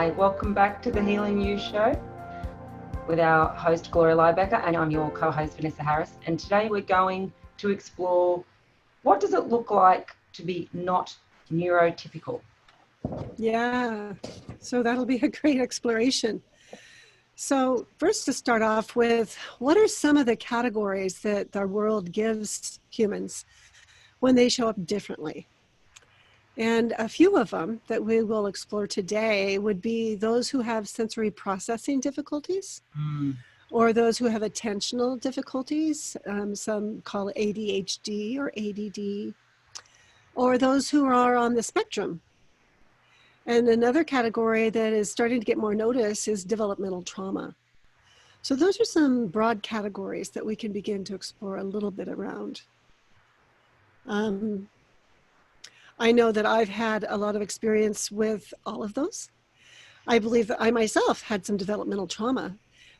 Hi, welcome back to the Healing You Show with our host Gloria Lybecker, and I'm your co-host Vanessa Harris. And today we're going to explore what does it look like to be not neurotypical. Yeah, so that'll be a great exploration. So first, to start off with, what are some of the categories that our world gives humans when they show up differently? And a few of them that we will explore today would be those who have sensory processing difficulties, or those who have attentional difficulties, some call it ADHD or ADD, or those who are on the spectrum. And another category that is starting to get more notice is developmental trauma. So those are some broad categories that we can begin to explore a little bit around. I know that I've had a lot of experience with all of those. I believe that I myself had some developmental trauma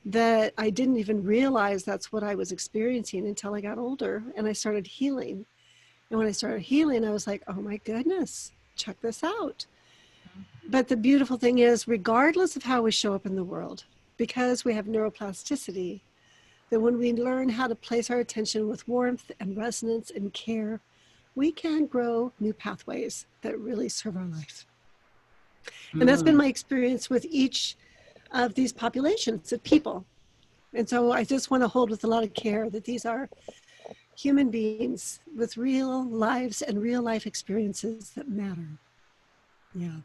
that I didn't even realize that's what I was experiencing until I got older and I started healing. And when I started healing, I was like, oh my goodness, check this out. But the beautiful thing is, regardless of how we show up in the world, because we have neuroplasticity, that when we learn how to place our attention with warmth and resonance and care, we can grow new pathways that really serve our life. And that's been my experience with each of these populations of people. And so I just want to hold with a lot of care that these are human beings with real lives and real life experiences that matter. Yeah.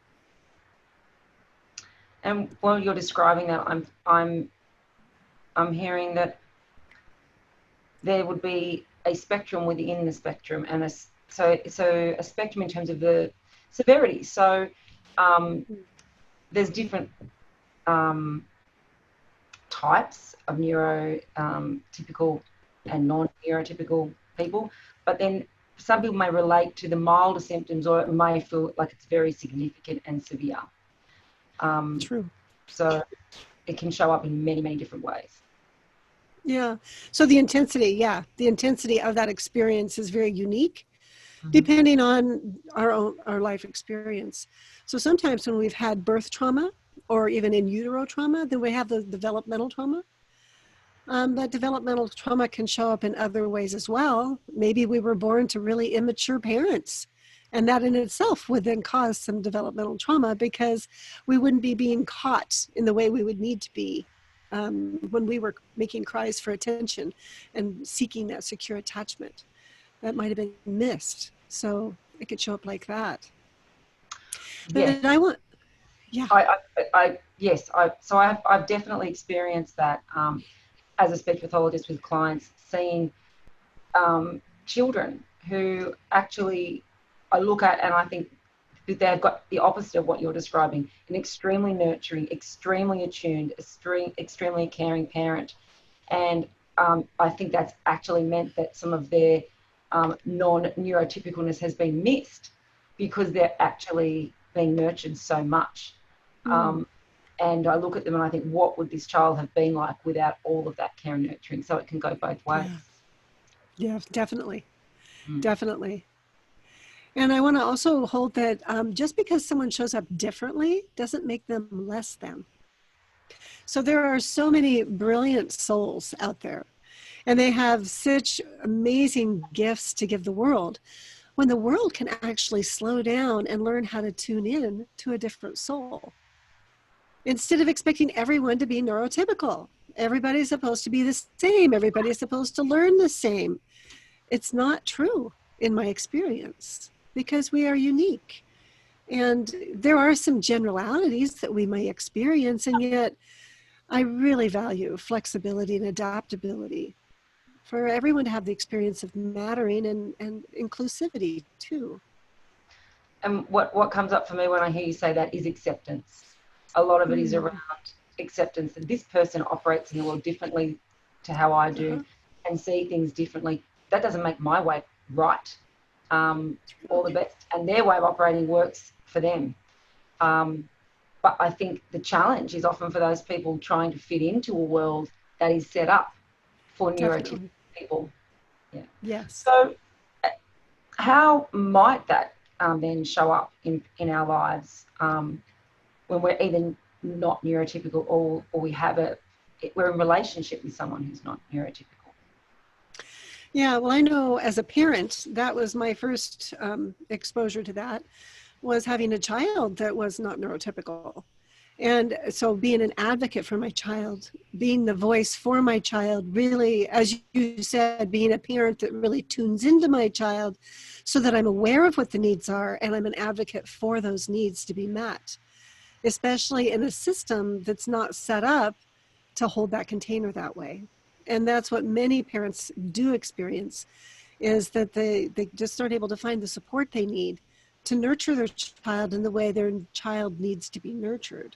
And while you're describing that, I'm hearing that there would be a spectrum within the spectrum, and so a spectrum in terms of the severity. So there's different types of neurotypical and non-neurotypical people, but then some people may relate to the milder symptoms, or it may feel like it's very significant and severe. True. So it can show up in many, many different ways. Yeah. So the intensity of that experience is very unique, depending on our life experience. So sometimes when we've had birth trauma or even in utero trauma, then we have the developmental trauma. But developmental trauma can show up in other ways as well. Maybe we were born to really immature parents, and that in itself would then cause some developmental trauma because we wouldn't be being caught in the way we would need to be when we were making cries for attention and seeking that secure attachment. That might have been missed. So it could show up like that. Yes. But I've definitely experienced that as a speech pathologist with clients, seeing children who actually I look at and I think they've got the opposite of what you're describing, an extremely nurturing, extremely attuned, extremely caring parent. And I think that's actually meant that some of their non-neurotypicalness has been missed because they're actually being nurtured so much. And I look at them and I think, what would this child have been like without all of that care and nurturing? So it can go both ways. Yeah, definitely. Definitely. And I want to also hold that just because someone shows up differently doesn't make them less than. So there are so many brilliant souls out there, and they have such amazing gifts to give the world, when the world can actually slow down and learn how to tune in to a different soul. Instead of expecting everyone to be neurotypical, everybody's supposed to be the same, everybody's supposed to learn the same. It's not true in my experience, because we are unique. And there are some generalities that we may experience, and yet I really value flexibility and adaptability for everyone to have the experience of mattering and inclusivity too. And what comes up for me when I hear you say that is acceptance. A lot of it is around acceptance that this person operates in the world differently to how I do and see things differently. That doesn't make my way right. All the best, and their way of operating works for them. But I think the challenge is often for those people trying to fit into a world that is set up for neurotypical people. Yeah. Yes. So how might that then show up in our lives when we're either not neurotypical, or we're in relationship with someone who's not neurotypical. Yeah, well, I know as a parent, that was my first exposure to that, was having a child that was not neurotypical. And so being an advocate for my child, being the voice for my child, really, as you said, being a parent that really tunes into my child so that I'm aware of what the needs are and I'm an advocate for those needs to be met, especially in a system that's not set up to hold that container that way. And that's what many parents do experience, is that they just aren't able to find the support they need to nurture their child in the way their child needs to be nurtured.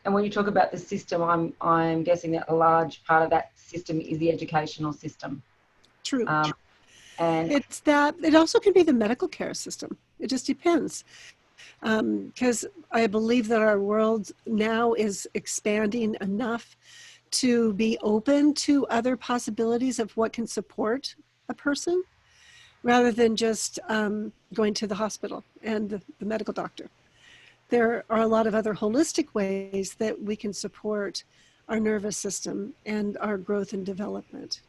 And when you talk about the system, I'm guessing that a large part of that system is the educational system. True. And It's that it also can be the medical care system. It just depends. Because I believe that our world now is expanding enough to be open to other possibilities of what can support a person rather than just going to the hospital and the medical doctor. There are a lot of other holistic ways that we can support our nervous system and our growth and development.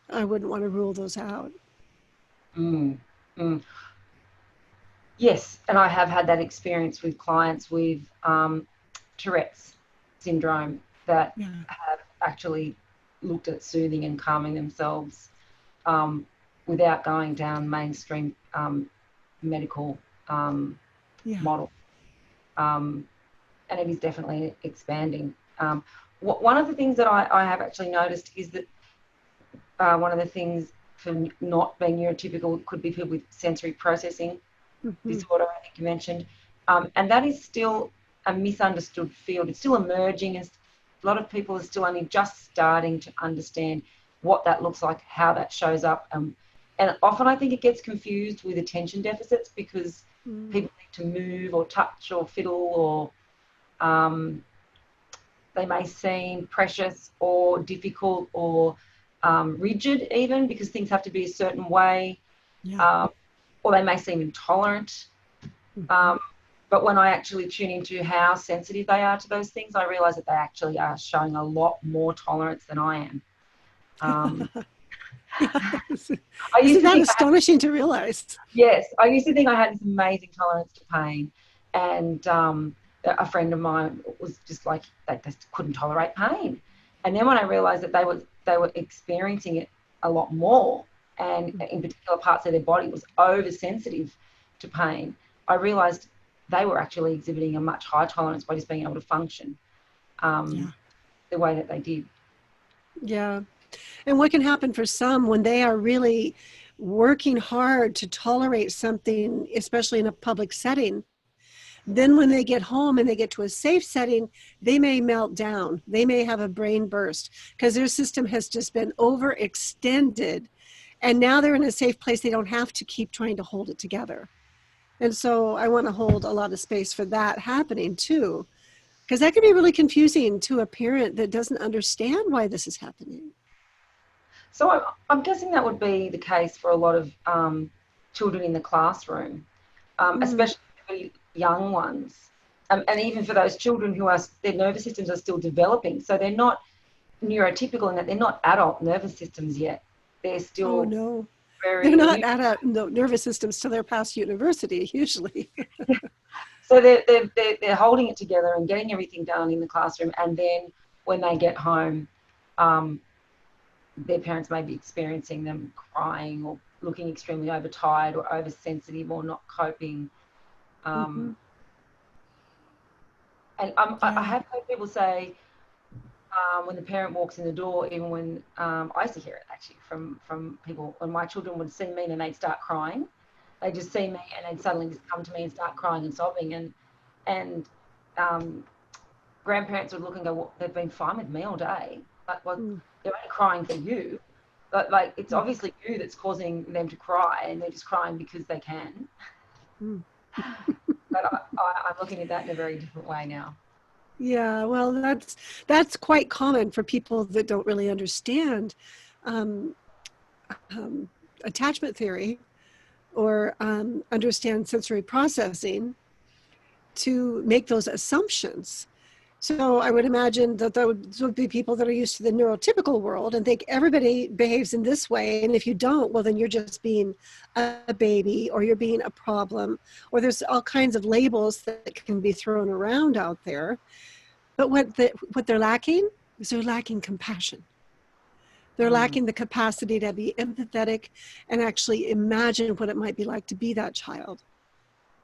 I wouldn't want to rule those out. Yes, and I have had that experience with clients with Tourette's syndrome that have actually looked at soothing and calming themselves without going down mainstream medical model. And it is definitely expanding. One of the things that I have actually noticed is that one of the things for not being neurotypical could be people with sensory processing disorder, I think you mentioned. And that is still a misunderstood field. It's still emerging. A lot of people are still only just starting to understand what that looks like, how that shows up. And often I think it gets confused with attention deficits because people need to move or touch or fiddle, or they may seem precious or difficult or rigid even because things have to be a certain way. Or they may seem intolerant. But when I actually tune into how sensitive they are to those things, I realise that they actually are showing a lot more tolerance than I am. Isn't that astonishing to realize? Yes, I used to think I had this amazing tolerance to pain, and a friend of mine was just like they just couldn't tolerate pain. And then when I realised that they were experiencing it a lot more, and in particular parts of their body was oversensitive to pain, I realised they were actually exhibiting a much higher tolerance by just being able to function the way that they did. Yeah. And what can happen for some when they are really working hard to tolerate something, especially in a public setting, then when they get home and they get to a safe setting, they may melt down. They may have a brain burst because their system has just been overextended. And now they're in a safe place. They don't have to keep trying to hold it together. And so I want to hold a lot of space for that happening too, because that can be really confusing to a parent that doesn't understand why this is happening. So I'm guessing that would be the case for a lot of children in the classroom, especially really young ones. And even for those children who their nervous systems are still developing. So they're not neurotypical in that they're not adult nervous systems yet. They're still they're not adult nervous systems till they're past university usually. So they're holding it together and getting everything done in the classroom, and then when they get home, their parents may be experiencing them crying or looking extremely overtired or oversensitive or not coping. And I have heard people say when the parent walks in the door, even when I used to hear it actually from people, when my children would see me and they'd start crying. They just see me and they'd suddenly just come to me and start crying and sobbing, and grandparents would look and go, well, they've been fine with me all day. Like, well, they're only crying for you. But like, it's obviously you that's causing them to cry, and they're just crying because they can. But I'm looking at that in a very different way now. Yeah, well, that's quite common for people that don't really understand attachment theory or understand sensory processing, to make those assumptions. So I would imagine that those would be people that are used to the neurotypical world and think everybody behaves in this way. And if you don't, well, then you're just being a baby, or you're being a problem, or there's all kinds of labels that can be thrown around out there. But what they're lacking is they're lacking compassion. They're lacking the capacity to be empathetic and actually imagine what it might be like to be that child,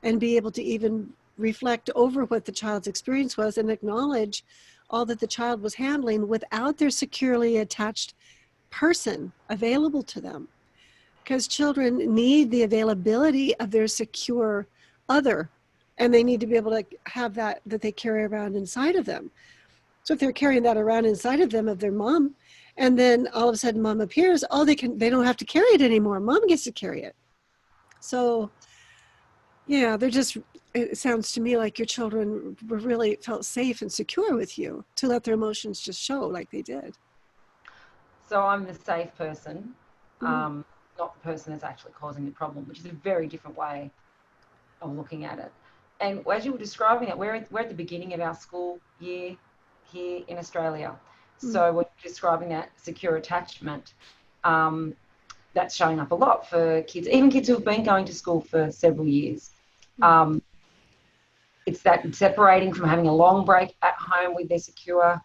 and be able to even reflect over what the child's experience was and acknowledge all that the child was handling without their securely attached person available to them. Because children need the availability of their secure other, and they need to be able to have that they carry around inside of them. So if they're carrying that around inside of them, of their mom, and then all of a sudden mom appears, they don't have to carry it anymore. Mom gets to carry it. So yeah, it sounds to me like your children were really felt safe and secure with you to let their emotions just show like they did. So I'm the safe person, not the person that's actually causing the problem, which is a very different way of looking at it. And as you were describing it, we're at the beginning of our school year here in Australia. So we're describing that secure attachment. That's showing up a lot for kids, even kids who've been going to school for several years. It's that separating from having a long break at home with their secure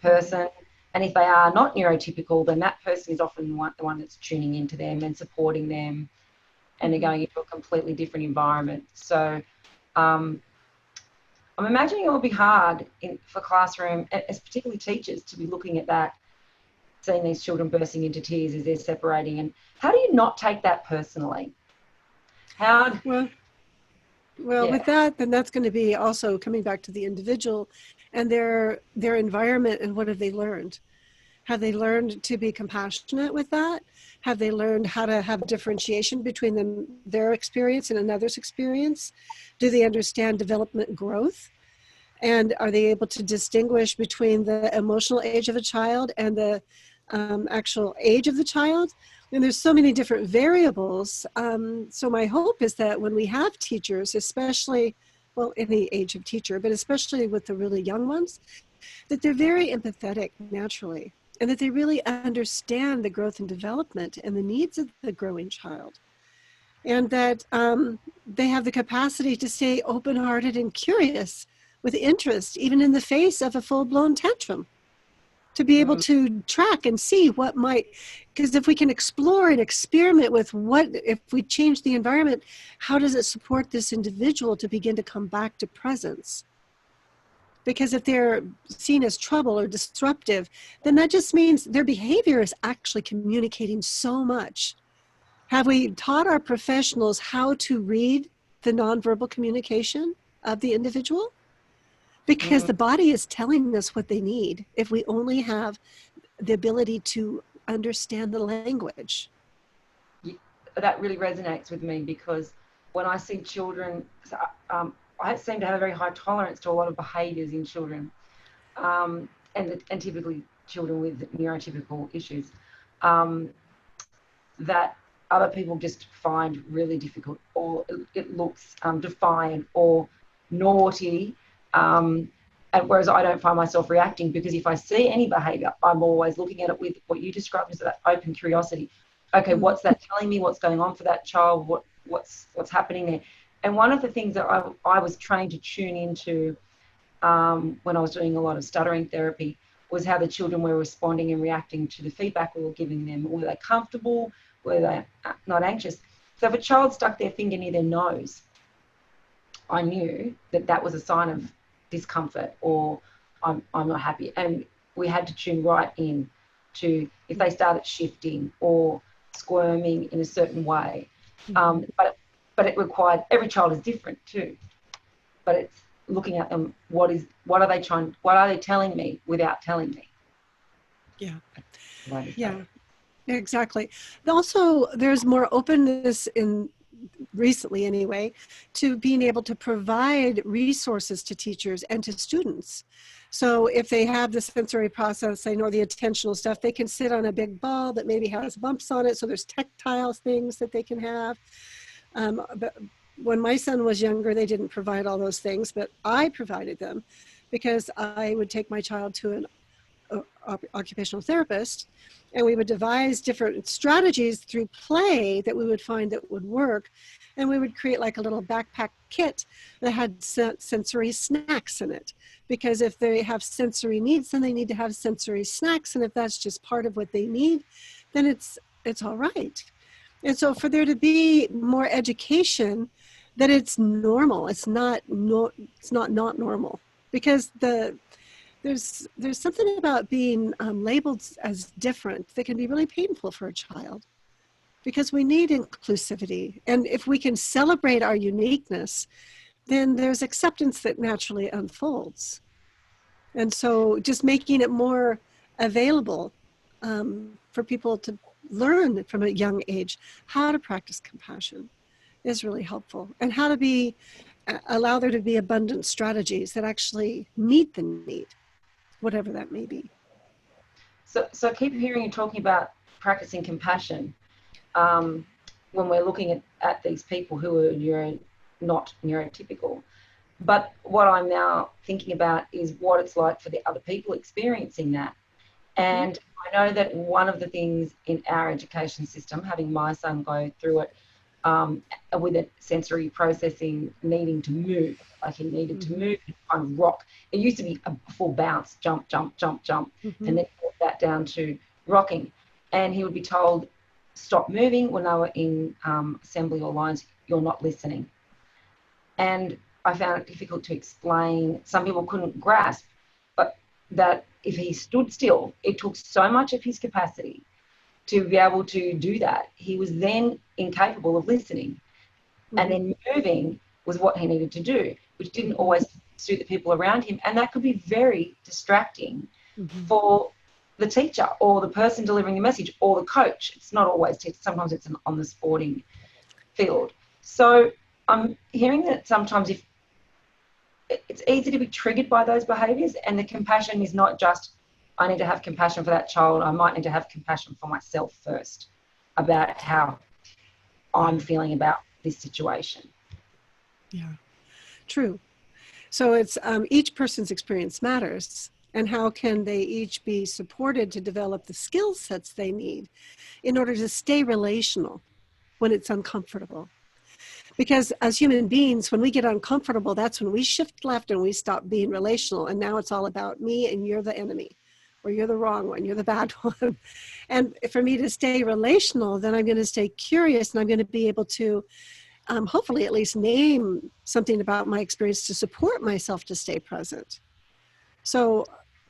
person. And if they are not neurotypical, then that person is often the one that's tuning into them and supporting them, and they're going into a completely different environment. So I'm imagining it will be hard for classroom, as particularly teachers, to be looking at that, seeing these children bursting into tears as they're separating. And how do you not take that personally? Well, with that, then that's going to be also coming back to the individual and their environment, and what have they learned? Have they learned to be compassionate with that? Have they learned how to have differentiation between their experience and another's experience? Do they understand development growth? And are they able to distinguish between the emotional age of a child and the actual age of the child? And there's so many different variables. So my hope is that when we have teachers, especially, well, any age of teacher, but especially with the really young ones, that they're very empathetic naturally, and that they really understand the growth and development and the needs of the growing child. And that they have the capacity to stay open-hearted and curious with interest, even in the face of a full-blown tantrum, to be able to track and see what might, because if we can explore and experiment with if we change the environment, how does it support this individual to begin to come back to presence? Because if they're seen as trouble or disruptive, then that just means their behavior is actually communicating so much. Have we taught our professionals how to read the nonverbal communication of the individual? Because the body is telling us what they need if we only have the ability to understand the language. That really resonates with me, because when I see children, I seem to have a very high tolerance to a lot of behaviours in children, and typically children with neurotypical issues, that other people just find really difficult, or it looks defiant or naughty. And whereas I don't find myself reacting, because if I see any behaviour, I'm always looking at it with what you described as that open curiosity. Okay, what's that telling me? What's going on for that child? What's happening there? And one of the things that I was trained to tune into when I was doing a lot of stuttering therapy was how the children were responding and reacting to the feedback we were giving them. Were they comfortable? Were they not anxious? So if a child stuck their finger near their nose, I knew that was a sign of discomfort, or I'm not happy. And we had to tune right in to if they started shifting or squirming in a certain way. But it required, every child is different too. But it's looking at them, what are they telling me without telling me? Yeah, exactly. Also, there's more openness recently anyway, to being able to provide resources to teachers and to students. So if they have the sensory processing or the attentional stuff, they can sit on a big ball that maybe has bumps on it. So there's tactile things that they can have. when my son was younger, they didn't provide all those things, but I provided them because I would take my child to an occupational therapist, and we would devise different strategies through play that we would find that would work. And we would create like a little backpack kit that had sensory snacks in it. Because if they have sensory needs, then they need to have sensory snacks. And if that's just part of what they need, then it's all right. And so for there to be more education that it's normal, it's not normal. Because there's something about being labeled as different that can be really painful for a child, because we need inclusivity. And if we can celebrate our uniqueness, then there's acceptance that naturally unfolds. And so just making it more available for people to learn from a young age how to practice compassion is really helpful, and how to allow there to be abundant strategies that actually meet the need, whatever that may be. So I keep hearing you talking about practicing compassion when we're looking at these people who are not neurotypical. But what I'm now thinking about is what it's like for the other people experiencing that. And I know that one of the things in our education system, having my son go through it with a sensory processing, needing to move, like he needed to move and kind of rock. It used to be a full bounce, jump, jump, jump, jump, and then put that down to rocking. And he would be told, stop moving when they were in assembly or lines, you're not listening. And I found it difficult to explain. Some people couldn't grasp, but that if he stood still, it took so much of his capacity to be able to do that. He was then incapable of listening. And then moving was what he needed to do, which didn't always suit the people around him. And that could be very distracting for the teacher or the person delivering the message or the coach. It's not always teacher. Sometimes it's on the sporting field. So I'm hearing that sometimes if it's easy to be triggered by those behaviours, and the compassion is not just, I need to have compassion for that child. I might need to have compassion for myself first about how I'm feeling about this situation. Yeah, true. So it's each person's experience matters, and how can they each be supported to develop the skill sets they need in order to stay relational when it's uncomfortable. Because as human beings, when we get uncomfortable, that's when we shift left and we stop being relational. And now it's all about me and you're the enemy, or you're the wrong one, you're the bad one. And for me to stay relational, then I'm going to stay curious, and I'm going to be able to hopefully at least name something about my experience to support myself to stay present. So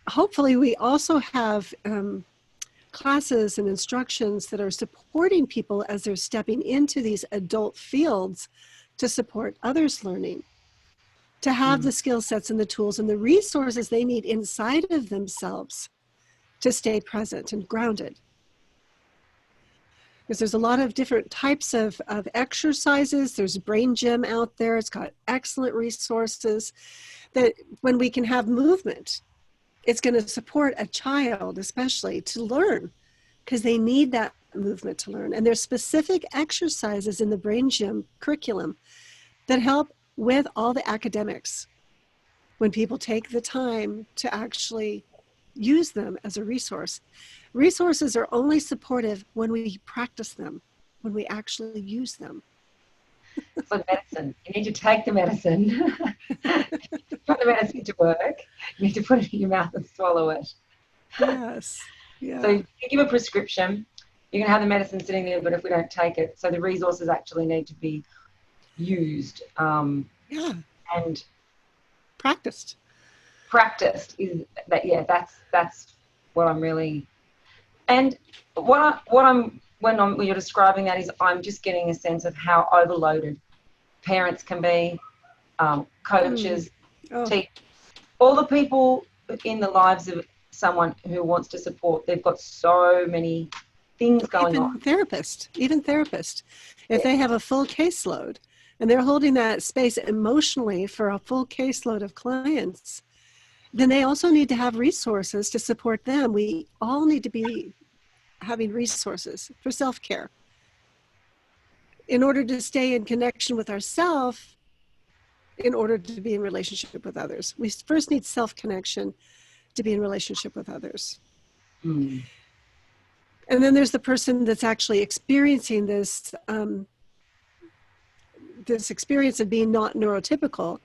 hopefully we also have classes and instructions that are supporting people as they're stepping into these adult fields to support others' learning, to have the skill sets and the tools and the resources they need inside of themselves to stay present and grounded. Because there's a lot of different types of exercises. There's Brain Gym out there. It's got excellent resources that when we can have movement, it's going to support a child especially to learn, because they need that movement to learn. And there's specific exercises in the Brain Gym curriculum that help with all the academics when people take the time to actually use them as a resource. Resources are only supportive when we practice them, when we actually use them. It's like medicine. You need to take the medicine. Put the medicine to work. You need to put it in your mouth and swallow it. Yes. Yeah. So you give a prescription, you can have the medicine sitting there, but if we don't take it, so the resources actually need to be used. And practiced is that. Yeah, that's what I'm really. And when you're describing that is, I'm just getting a sense of how overloaded parents can be, coaches, teachers, all the people in the lives of someone who wants to support. They've got so many things going on. Even therapists, if they have a full caseload and they're holding that space emotionally for a full caseload of clients, then they also need to have resources to support them. We all need to be having resources for self-care. in order to stay in connection with ourselves, in order to be in relationship with others. We first need self-connection to be in relationship with others. Mm. And then there's the person that's actually experiencing this this experience of being not neurotypical.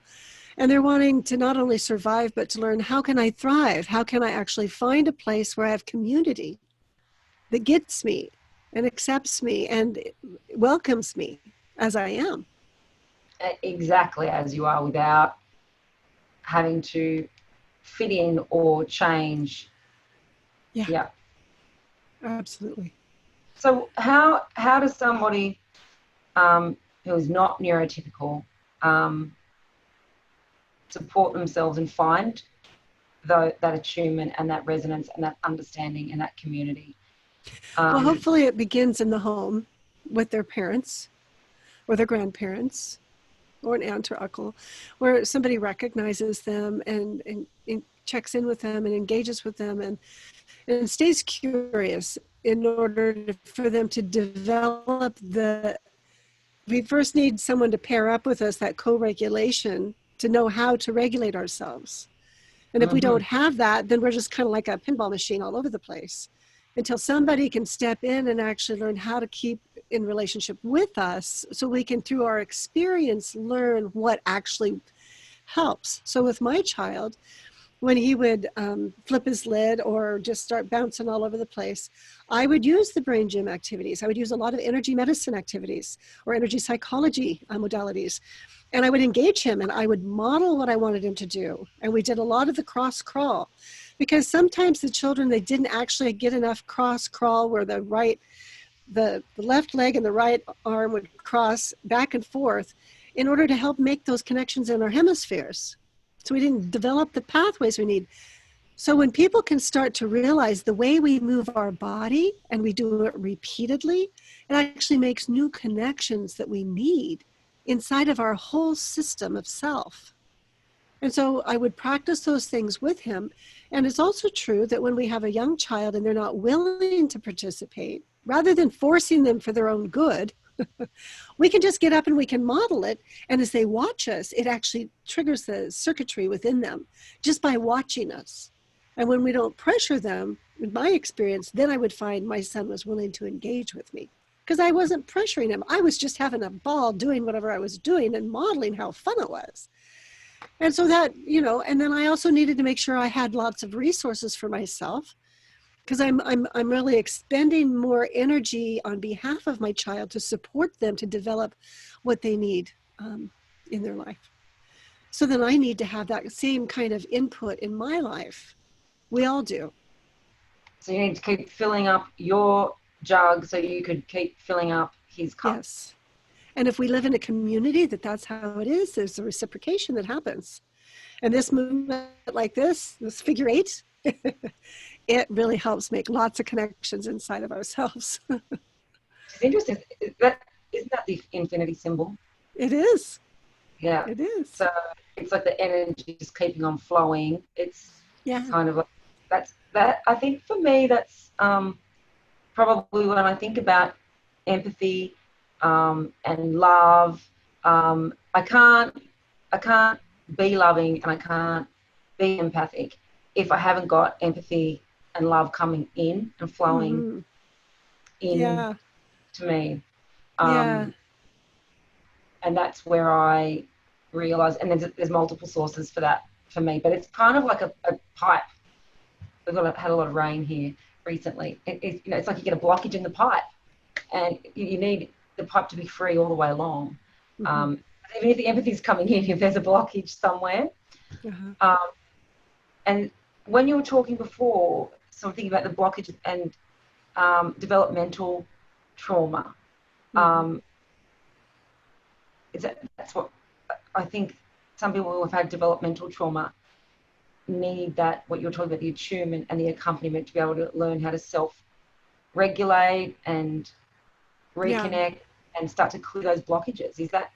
And they're wanting to not only survive, but to learn, how can I thrive? How can I actually find a place where I have community that gets me and accepts me and welcomes me as I am? Exactly as you are, without having to fit in or change. Yeah, Yeah. absolutely. So how does somebody who is not neurotypical support themselves and find that attunement and that resonance and that understanding and that community? Well, hopefully it begins in the home with their parents or their grandparents or an aunt or uncle, where somebody recognizes them and checks in with them and engages with them and stays curious in order for them to develop we first need someone to pair up with us, that co-regulation, to know how to regulate ourselves. And if we don't have that, then we're just kind of like a pinball machine all over the place until somebody can step in and actually learn how to keep in relationship with us, so we can, through our experience, learn what actually helps. So with my child, when he would flip his lid or just start bouncing all over the place, I would use the brain gym activities. I would use a lot of energy medicine activities or energy psychology modalities. And I would engage him and I would model what I wanted him to do. And we did a lot of the cross crawl, because sometimes the children, they didn't actually get enough cross crawl where the left leg and the right arm would cross back and forth in order to help make those connections in our hemispheres. So we didn't develop the pathways we need. So when people can start to realize the way we move our body and we do it repeatedly, it actually makes new connections that we need inside of our whole system of self. And so I would practice those things with him. And it's also true that when we have a young child and they're not willing to participate, rather than forcing them for their own good, we can just get up and we can model it. And as they watch us, it actually triggers the circuitry within them just by watching us. And when we don't pressure them, in my experience, then I would find my son was willing to engage with me, because I wasn't pressuring him. I was just having a ball doing whatever I was doing and modeling how fun it was. And so that, and then I also needed to make sure I had lots of resources for myself, because I'm really expending more energy on behalf of my child to support them to develop what they need in their life. So then I need to have that same kind of input in my life. We all do. So you need to keep filling up your jug so you could keep filling up his cup. Yes. And if we live in a community that's how it is, there's a reciprocation that happens. And this movement like this figure eight, it really helps make lots of connections inside of ourselves. It's interesting. Isn't that the infinity symbol? It is. Yeah. It is. So it's like the energy just keeping on flowing. It's kind of like that. I think for me, that's probably when I think about empathy and love. I can't be loving and I can't be empathic if I haven't got empathy and love coming in and flowing in to me. And that's where I realize, and there's multiple sources for that for me, but it's kind of like a pipe. We've had a lot of rain here recently. It's like you get a blockage in the pipe, and you need the pipe to be free all the way along. Even if the empathy is coming in, if there's a blockage somewhere. And when you were talking before, something about the blockage and developmental trauma, that's what I think some people who have had developmental trauma need, that what you're talking about, the attunement and the accompaniment, to be able to learn how to self-regulate and reconnect and start to clear those blockages. Is that?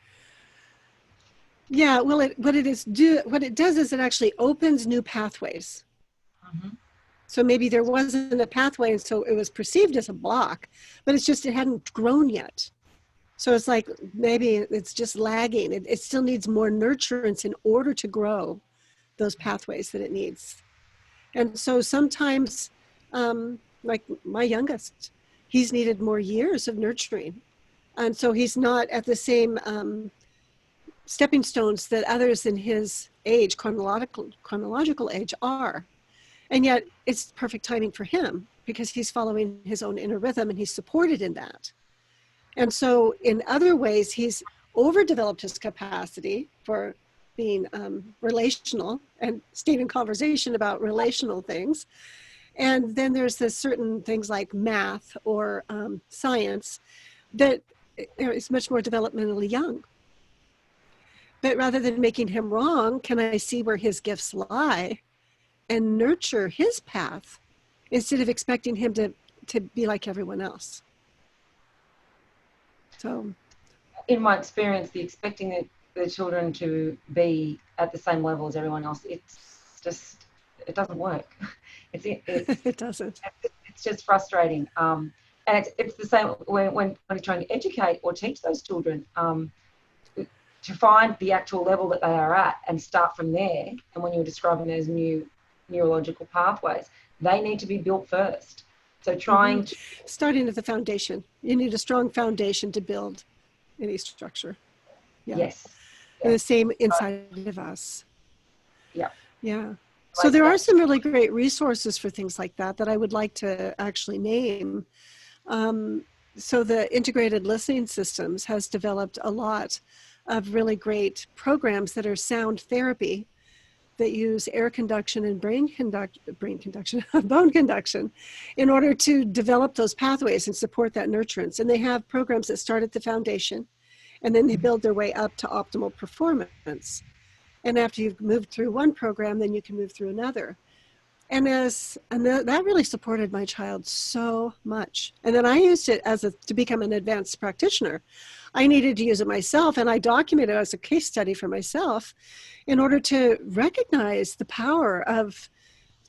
Yeah, well, what it does is it actually opens new pathways. So maybe there wasn't a pathway, and so it was perceived as a block, but it's just it hadn't grown yet. So it's like maybe it's just lagging. It still needs more nurturance in order to grow those pathways that it needs. And so sometimes, like my youngest, he's needed more years of nurturing. And so he's not at the same stepping stones that others in his age, chronological age, are. And yet it's perfect timing for him because he's following his own inner rhythm and he's supported in that. And so in other ways, he's overdeveloped his capacity for being relational and staying in conversation about relational things. And then there's this certain things like math or science that is much more developmentally young. But rather than making him wrong, can I see where his gifts lie and nurture his path instead of expecting him to be like everyone else? So, in my experience, the expecting the children to be at the same level as everyone else, it doesn't work. it doesn't. It's just frustrating. And it's the same when you're trying to educate or teach those children to find the actual level that they are at and start from there. And when you're describing those new neurological pathways, they need to be built first. So trying to... Starting at the foundation. You need a strong foundation to build any structure. Yeah. Yes. And the same inside of us. Yeah. Yeah. So there are some really great resources for things like that I would like to actually name. So the Integrated Listening Systems has developed a lot of really great programs that are sound therapy that use air conduction and bone conduction in order to develop those pathways and support that nurturance. And they have programs that start at the foundation and then they build their way up to optimal performance. And after you've moved through one program, then you can move through another. And that really supported my child so much. And then I used it to become an advanced practitioner. I needed to use it myself, and I documented it as a case study for myself in order to recognize the power of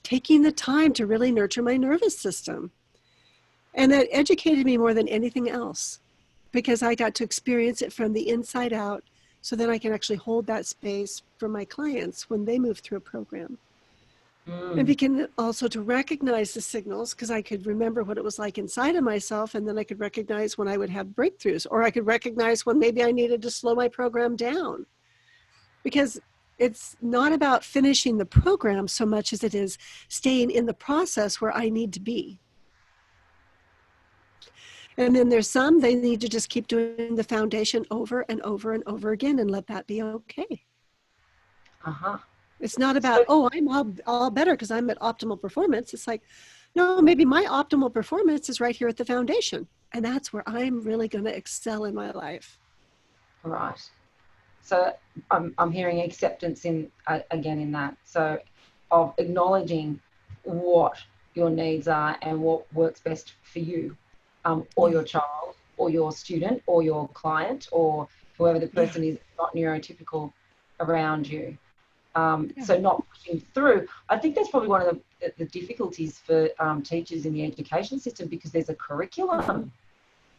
taking the time to really nurture my nervous system. And that educated me more than anything else because I got to experience it from the inside out so that I can actually hold that space for my clients when they move through a program. And begin also to recognize the signals because I could remember what it was like inside of myself, and then I could recognize when I would have breakthroughs, or I could recognize when maybe I needed to slow my program down. Because it's not about finishing the program so much as it is staying in the process where I need to be. And then there's some, they need to just keep doing the foundation over and over and over again and let that be okay. Uh-huh. It's not about, I'm all better because I'm at optimal performance. It's like, no, maybe my optimal performance is right here at the foundation. And that's where I'm really going to excel in my life. Right. So I'm hearing acceptance again in that. So of acknowledging what your needs are and what works best for you or your child or your student or your client or whoever the person is not neurotypical around you. So not pushing through. I think that's probably one of the difficulties for teachers in the education system because there's a curriculum.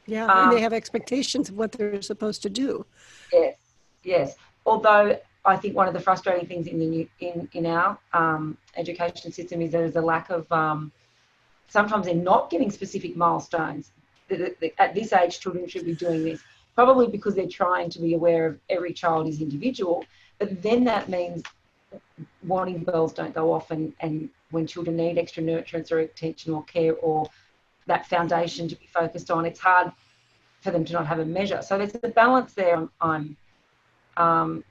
Yeah, and they have expectations of what they're supposed to do. Yes. Although I think one of the frustrating things in our education system is there's a lack of, sometimes they're not giving specific milestones. At this age, children should be doing this, probably because they're trying to be aware of every child is individual, but then that means warning bells don't go off and when children need extra nurturance or attention or care or that foundation to be focused on, it's hard for them to not have a measure. So there's a balance there I'm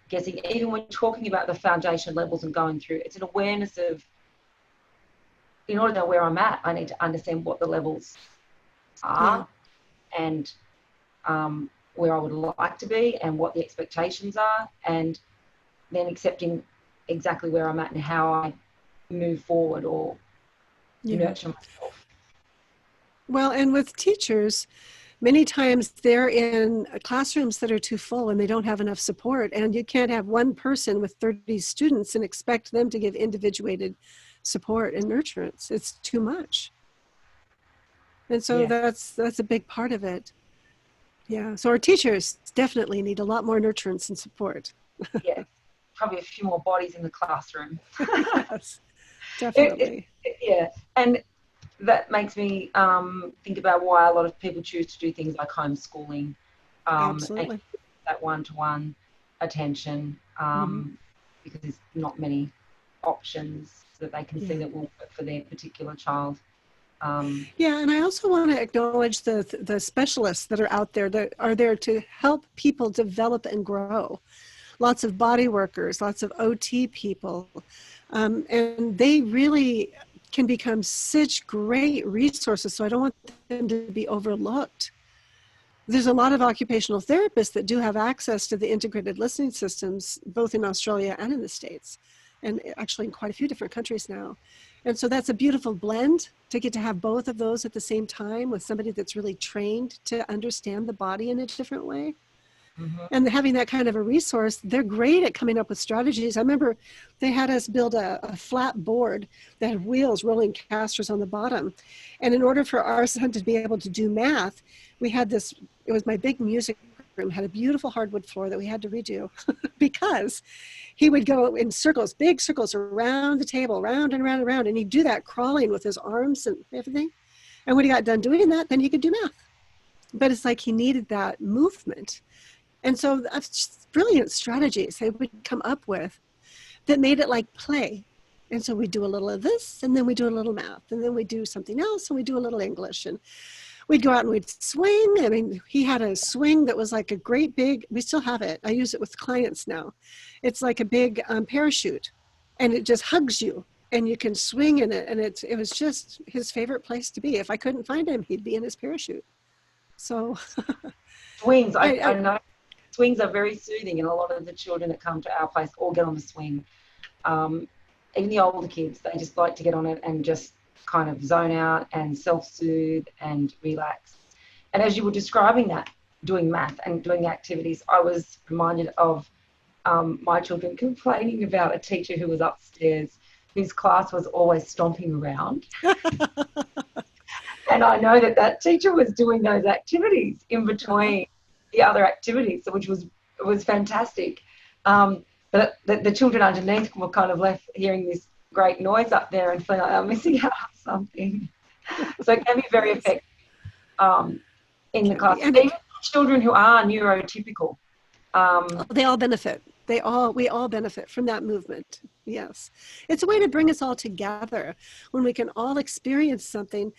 guessing, even when talking about the foundation levels and going through, it's an awareness of, in order to know where I'm at, I need to understand what the levels are and where I would like to be and what the expectations are, and then accepting exactly where I'm at and how I move forward or nurture myself. Well, and with teachers, many times they're in classrooms that are too full and they don't have enough support. And you can't have one person with 30 students and expect them to give individuated support and nurturance. It's too much. And so that's a big part of it. Yeah. So our teachers definitely need a lot more nurturance and support. Yeah, probably a few more bodies in the classroom. Yes, it, definitely. yeah, and that makes me think about why a lot of people choose to do things like homeschooling, and Absolutely. that one-to-one attention, Hmm. because there's not many options that they can see Yeah. that will work for their particular child. Um, Yeah, and I also want to acknowledge the specialists that are out there that are there to help people develop and grow. Lots of body workers, lots of OT people, and they really can become such great resources. So I don't want them to be overlooked. There's a lot of occupational therapists that do have access to the integrated listening systems, both in Australia and in the States, and actually in quite a few different countries now. And so that's a beautiful blend to get to have both of those at the same time with somebody that's really trained to understand the body in a different way. mhm. And having that kind of a resource, they're great at coming up with strategies. I remember they had us build a flat board that had wheels, rolling casters on the bottom. And in order for our son to be able to do math, we had this, it was my big music room, had a beautiful hardwood floor that we had to redo because he would go in circles, big circles around the table, round and round and round. And he'd do that crawling with his arms and everything. And when he got done doing that, then he could do math. But it's like he needed that movement. And so that's just brilliant strategies they would come up with that made it like play. And so we do a little of this, and then we do a little math, and then we do something else, and we do a little English. And we'd go out and we'd swing. I mean, he had a swing that was like a great big, we still have it. I use it with clients now. It's like a big parachute, and it just hugs you. And you can swing in it, and it was just his favorite place to be. If I couldn't find him, he'd be in his parachute. So Swings, I I know swings are very soothing, and a lot of the children that come to our place all get on the swing. Um, Even the older kids, they just like to get on it and just kind of zone out and self-soothe and relax. And as you were describing that, doing math and doing activities, I was reminded of my children complaining about a teacher who was upstairs whose class was always stomping around. And I know that that teacher was doing those activities in uh-huh. between the other activities, which was fantastic. But the children underneath were kind of left hearing this great noise up there and feeling like they're missing out on something. So it can be very Yes, effective in the can class. be. And Even children who are neurotypical. they all benefit. We all benefit from that movement. Yes. It's a way to bring us all together when we can all experience something,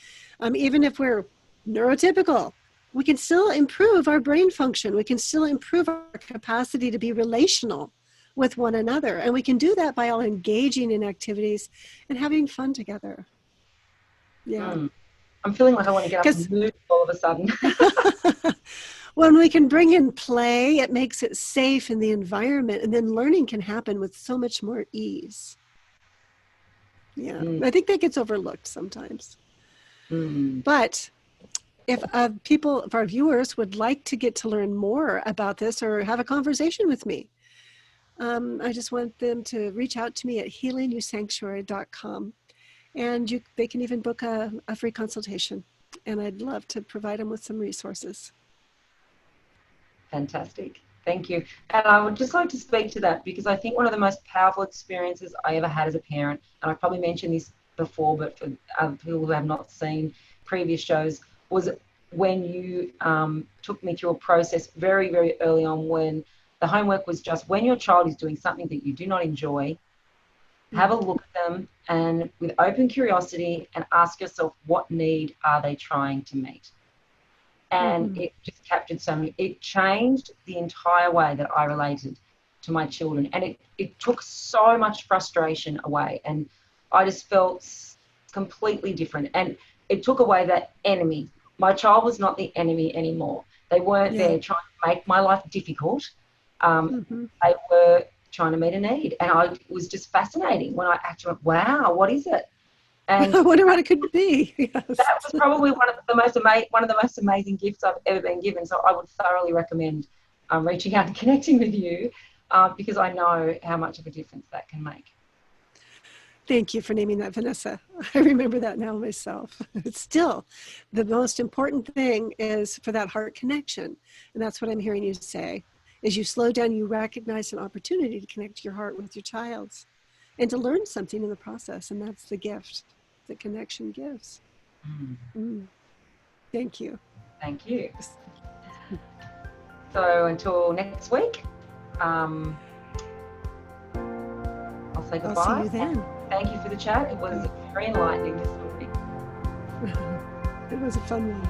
even if we're neurotypical. We can still improve our brain function. We can still improve our capacity to be relational with one another. And we can do that by all engaging in activities and having fun together. Yeah. mm, I'm feeling like I want to get up and Because move all of a sudden. when we can bring in play, it makes it safe in the environment, and then learning can happen with so much more ease. Yeah, Mm, I think that gets overlooked sometimes. mm. But if people, if our viewers would like to get to learn more about this or have a conversation with me, I just want them to reach out to me at healingyoursanctuary.com. And they can even book a free consultation. And I'd love to provide them with some resources. Fantastic. Thank you. And I would just like to speak to that because I think one of the most powerful experiences I ever had as a parent, and I probably mentioned this before, but for other people who have not seen previous shows, was when you took me through a process very, very early on when the homework was just when your child is doing something that you do not enjoy, have a Mm. look at them and with open curiosity and ask yourself, what need are they trying to meet? And Mm-hmm. it just captured so many. It changed the entire way that I related to my children, and it took so much frustration away, and I just felt completely different. And it took away that enemy. My child was not the enemy anymore. They weren't Yeah. there trying to make my life difficult. Um, Mm-hmm. they were trying to meet a need, and it was just fascinating when I actually went, "Wow, what is it?" And I wonder what it could be. Yes. that was probably one of the most amazing gifts I've ever been given. So I would thoroughly recommend reaching out and connecting with you because I know how much of a difference that can make. Thank you for naming that, Vanessa. I remember that now myself. It's still the most important thing is for that heart connection. And that's what I'm hearing you say. As you slow down, you recognize an opportunity to connect your heart with your child's and to learn something in the process. And that's the gift that connection gives. Thank you. Thank you. So until next week, I'll say goodbye. I'll see you then. Thank you for the chat. It was very enlightening this week. It was a fun one.